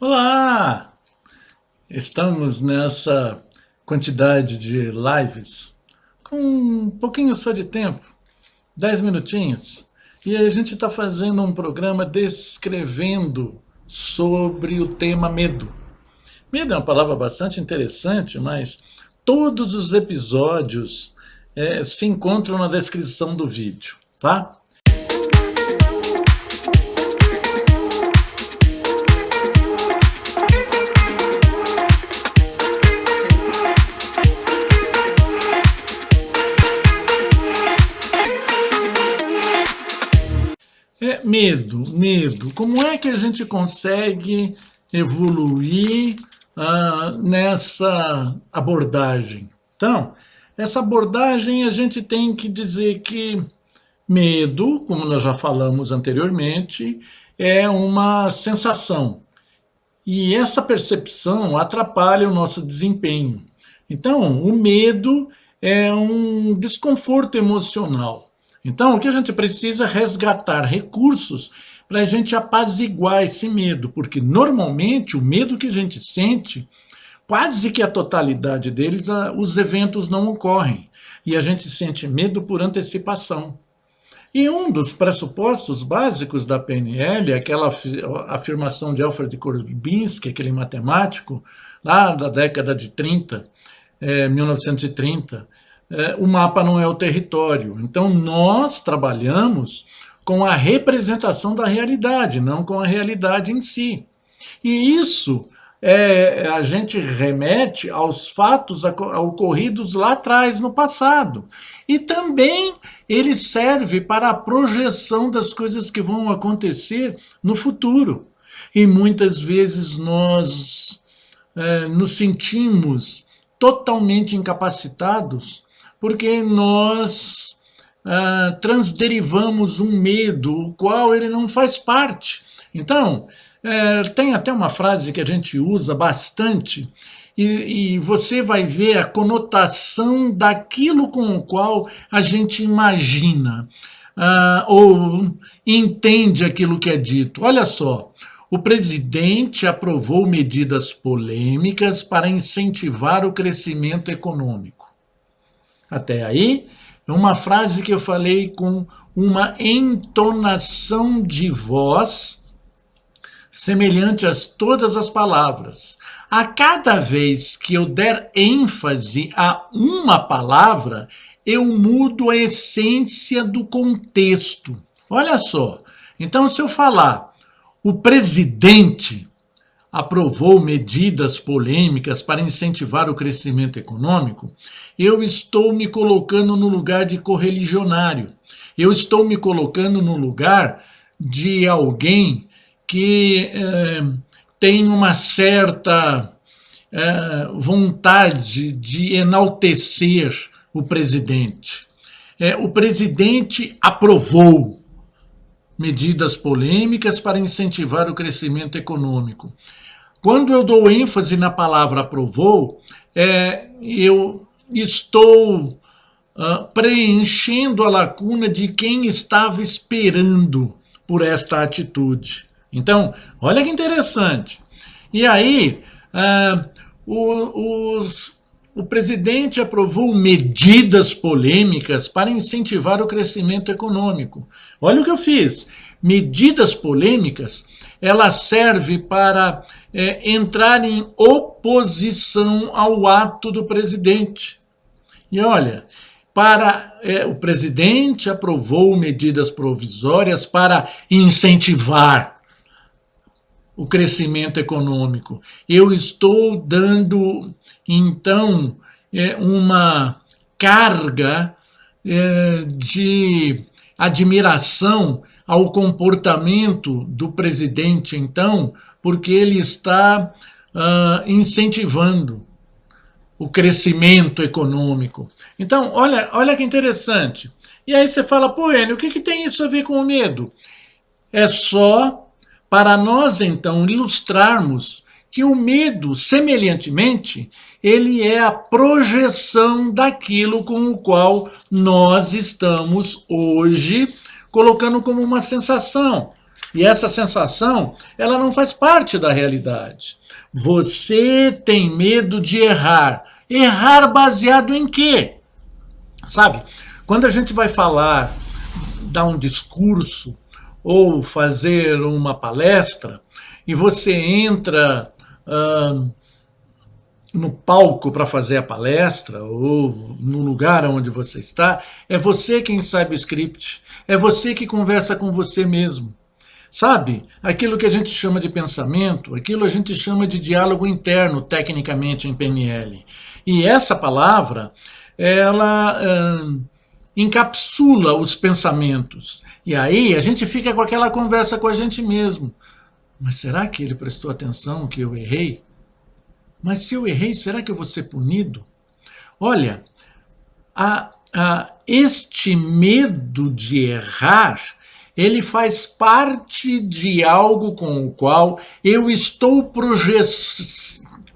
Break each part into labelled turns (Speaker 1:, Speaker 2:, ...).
Speaker 1: Olá! Estamos nessa quantidade de lives com um pouquinho só de tempo, 10 minutinhos, e a gente está fazendo um programa descrevendo sobre o tema medo. Medo é uma palavra bastante interessante, mas todos os episódios se encontram na descrição do vídeo, tá? Medo. Como é que a gente consegue evoluir nessa abordagem? Então, essa abordagem a gente tem que dizer que medo, como nós já falamos anteriormente, é uma sensação. E essa percepção atrapalha o nosso desempenho. Então, o medo é um desconforto emocional. Então, o que a gente precisa é resgatar recursos para a gente apaziguar esse medo, porque normalmente o medo que a gente sente, quase que a totalidade deles, os eventos não ocorrem. E a gente sente medo por antecipação. E um dos pressupostos básicos da PNL, aquela afirmação de Alfred Korbinski, aquele matemático, lá da década de 30, 1930, o mapa não é o território. Então, nós trabalhamos com a representação da realidade, não com a realidade em si. E isso a gente remete aos fatos ocorridos lá atrás, no passado. E também ele serve para a projeção das coisas que vão acontecer no futuro. E muitas vezes nós nos sentimos totalmente incapacitados porque nós transderivamos um medo, o qual ele não faz parte. Então, tem até uma frase que a gente usa bastante, e você vai ver a conotação daquilo com o qual a gente imagina, ou entende aquilo que é dito. Olha só, o presidente aprovou medidas polêmicas para incentivar o crescimento econômico. Até aí, é uma frase que eu falei com uma entonação de voz semelhante a todas as palavras. A cada vez que eu der ênfase a uma palavra, eu mudo a essência do contexto. Olha só, então se eu falar, o presidente aprovou medidas polêmicas para incentivar o crescimento econômico, eu estou me colocando no lugar de correligionário. Eu estou me colocando no lugar de alguém que tem uma certa vontade de enaltecer o presidente. O presidente aprovou medidas polêmicas para incentivar o crescimento econômico. Quando eu dou ênfase na palavra aprovou, eu estou preenchendo a lacuna de quem estava esperando por esta atitude. Então, olha que interessante. E aí, o presidente aprovou medidas polêmicas para incentivar o crescimento econômico. Olha o que eu fiz. Medidas polêmicas, ela serve para entrar em oposição ao ato do presidente. E olha, o presidente aprovou medidas provisórias para incentivar o crescimento econômico. Eu estou dando, então, uma carga de admiração ao comportamento do presidente, então, porque ele está incentivando o crescimento econômico. Então, olha que interessante. E aí você fala, pô, Enio, o que tem isso a ver com o medo? É só para nós, então, ilustrarmos que o medo, semelhantemente, ele é a projeção daquilo com o qual nós estamos hoje colocando como uma sensação. E essa sensação, ela não faz parte da realidade. Você tem medo de errar. Errar baseado em quê? Sabe, quando a gente vai falar, dar um discurso ou fazer uma palestra, e você entra no palco para fazer a palestra, ou no lugar onde você está, é você quem sabe o script, é você que conversa com você mesmo. Sabe, aquilo que a gente chama de pensamento, aquilo a gente chama de diálogo interno, tecnicamente, em PNL. E essa palavra, ela encapsula os pensamentos. E aí a gente fica com aquela conversa com a gente mesmo. Mas será que ele prestou atenção que eu errei? Mas se eu errei, será que eu vou ser punido? Olha, este medo de errar, ele faz parte de algo com o qual eu estou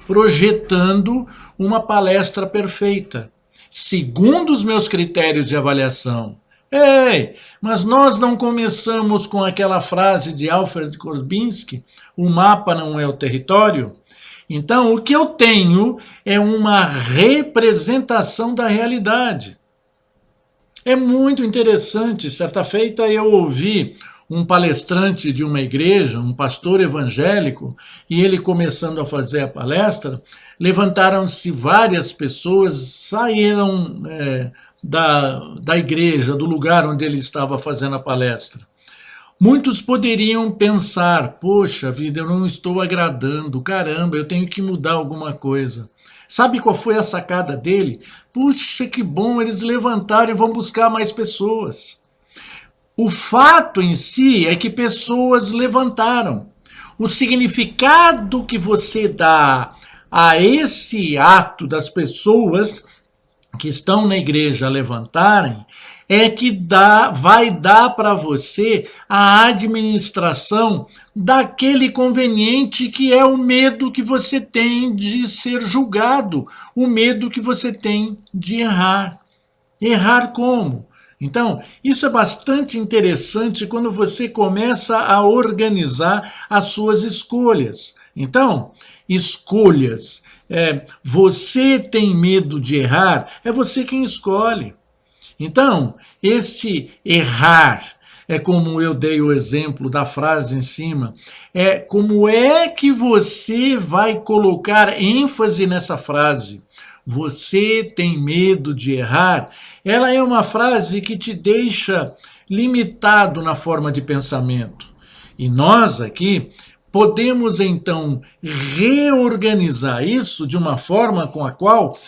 Speaker 1: projetando uma palestra perfeita, segundo os meus critérios de avaliação. Ei, mas nós não começamos com aquela frase de Alfred Korzybski, o mapa não é o território? Então, o que eu tenho é uma representação da realidade. É muito interessante. Certa feita eu ouvi um palestrante de uma igreja, um pastor evangélico, e ele começando a fazer a palestra, levantaram-se várias pessoas, saíram da igreja, do lugar onde ele estava fazendo a palestra. Muitos poderiam pensar, poxa vida, eu não estou agradando, caramba, eu tenho que mudar alguma coisa. Sabe qual foi a sacada dele? Puxa, que bom, eles levantaram e vão buscar mais pessoas. O fato em si é que pessoas levantaram. O significado que você dá a esse ato das pessoas que estão na igreja levantarem é que vai dar para você a administração daquele conveniente que é o medo que você tem de ser julgado, o medo que você tem de errar. Errar como? Então, isso é bastante interessante quando você começa a organizar as suas escolhas. Então, escolhas. Você tem medo de errar, é você quem escolhe. Então, este errar, é como eu dei o exemplo da frase em cima, é como é que você vai colocar ênfase nessa frase. Você tem medo de errar? Ela é uma frase que te deixa limitado na forma de pensamento. E nós aqui podemos então reorganizar isso de uma forma com a qual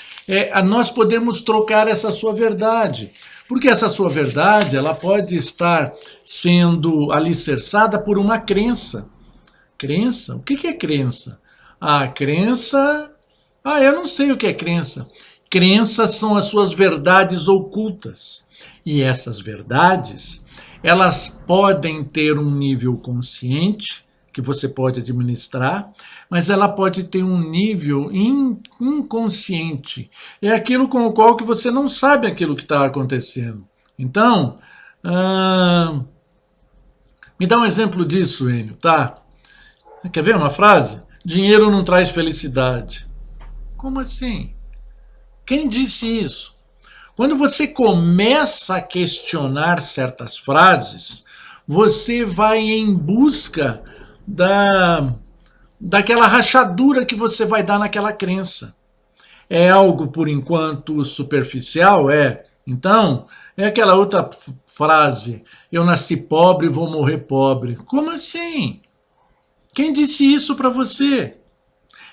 Speaker 1: nós podemos trocar essa sua verdade. Porque essa sua verdade, ela pode estar sendo alicerçada por uma crença. Crença? O que é crença? Crença... eu não sei o que é crença. Crenças são as suas verdades ocultas. E essas verdades, elas podem ter um nível consciente, que você pode administrar, mas ela pode ter um nível inconsciente. É aquilo com o qual que você não sabe aquilo que está acontecendo. Então, me dá um exemplo disso, Enio, tá? Quer ver uma frase? Dinheiro não traz felicidade. Como assim? Quem disse isso? Quando você começa a questionar certas frases, você vai em busca daquela rachadura que você vai dar naquela crença. É algo, por enquanto, superficial? Então, é aquela outra frase, eu nasci pobre e vou morrer pobre. Como assim? Quem disse isso para você?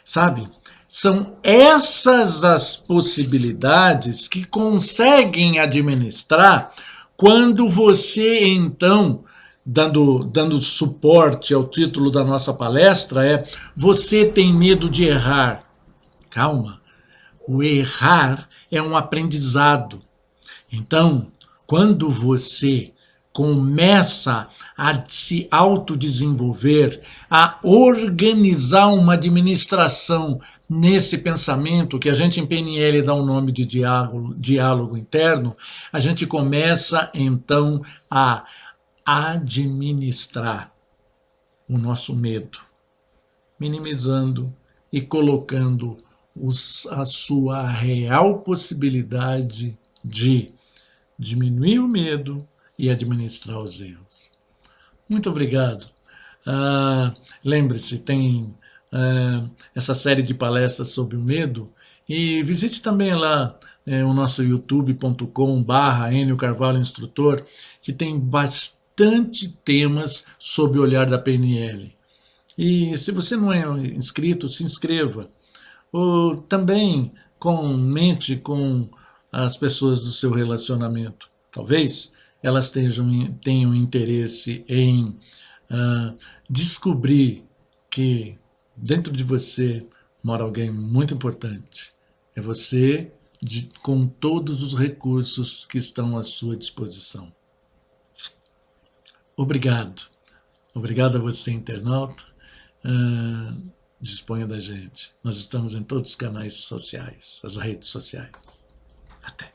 Speaker 1: Sabe, são essas as possibilidades que conseguem administrar quando você, então, dando suporte ao título da nossa palestra, você tem medo de errar. Calma, o errar é um aprendizado. Então, quando você começa a se autodesenvolver, a organizar uma administração nesse pensamento, que a gente em PNL dá o nome de diálogo interno, a gente começa então a administrar. o nosso medo, minimizando e colocando a sua real possibilidade de diminuir o medo e administrar os erros. Muito obrigado. Lembre-se, tem essa série de palestras sobre o medo, e visite também lá o nosso youtube.com/Enio Carvalho Instrutor, que tem bastante temas sob o olhar da PNL. E se você não é inscrito, se inscreva. Ou também comente com as pessoas do seu relacionamento. Talvez elas tenham interesse em descobrir que dentro de você mora alguém muito importante. É você com todos os recursos que estão à sua disposição. Obrigado. Obrigado a você, internauta. Disponha da gente. Nós estamos em todos os canais sociais, as redes sociais. Até.